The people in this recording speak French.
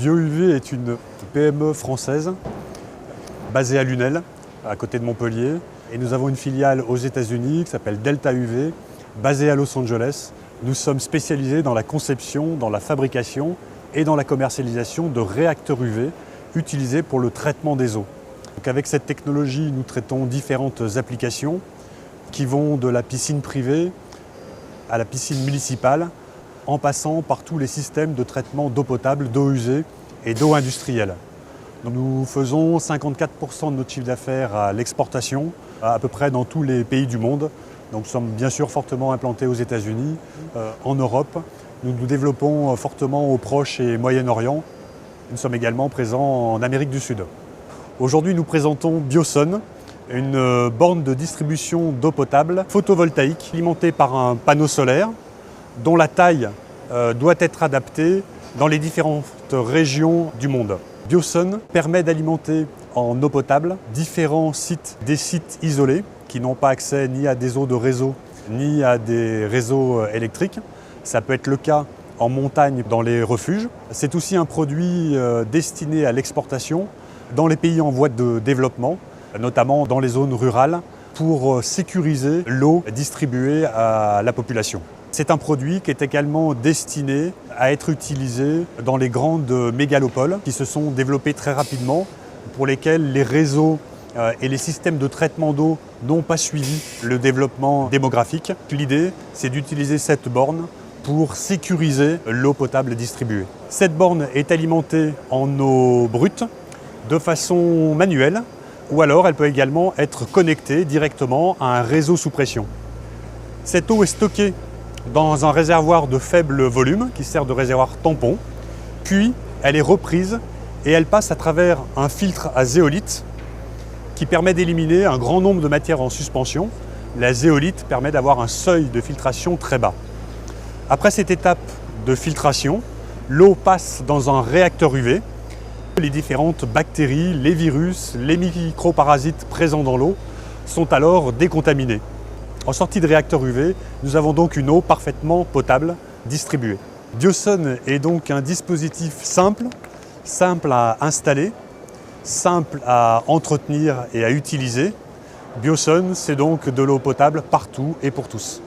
BioUV est une PME française basée à Lunel, à côté de Montpellier. Et nous avons une filiale aux États-Unis qui s'appelle Delta UV, basée à Los Angeles. Nous sommes spécialisés dans la conception, dans la fabrication et dans la commercialisation de réacteurs UV utilisés pour le traitement des eaux. Donc avec cette technologie, nous traitons différentes applications qui vont de la piscine privée à la piscine municipale, en passant par tous les systèmes de traitement d'eau potable, d'eau usée et d'eau industrielle. Donc nous faisons 54% de notre chiffre d'affaires à l'exportation, à peu près dans tous les pays du monde. Donc nous sommes bien sûr fortement implantés aux États-Unis, en Europe. Nous nous développons fortement au Proche et Moyen-Orient. Nous sommes également présents en Amérique du Sud. Aujourd'hui, nous présentons Biosun, une borne de distribution d'eau potable photovoltaïque alimentée par un panneau solaire dont la taille doit être adaptée dans les différentes régions du monde. Biosun permet d'alimenter en eau potable différents sites, des sites isolés qui n'ont pas accès ni à des eaux de réseau ni à des réseaux électriques. Ça peut être le cas en montagne dans les refuges. C'est aussi un produit destiné à l'exportation dans les pays en voie de développement, notamment dans les zones rurales, pour sécuriser l'eau distribuée à la population. C'est un produit qui est également destiné à être utilisé dans les grandes mégalopoles qui se sont développées très rapidement, pour lesquelles les réseaux et les systèmes de traitement d'eau n'ont pas suivi le développement démographique. L'idée, c'est d'utiliser cette borne pour sécuriser l'eau potable distribuée. Cette borne est alimentée en eau brute de façon manuelle, ou alors elle peut également être connectée directement à un réseau sous pression. Cette eau est stockée dans un réservoir de faible volume qui sert de réservoir tampon, puis elle est reprise et elle passe à travers un filtre à zéolite qui permet d'éliminer un grand nombre de matières en suspension. La zéolite permet d'avoir un seuil de filtration très bas. Après cette étape de filtration, l'eau passe dans un réacteur UV. Les différentes bactéries, les virus, les microparasites présents dans l'eau sont alors décontaminés. En sortie de réacteur UV, nous avons donc une eau parfaitement potable distribuée. Biosun est donc un dispositif simple à installer, simple à entretenir et à utiliser. Biosun, c'est donc de l'eau potable partout et pour tous.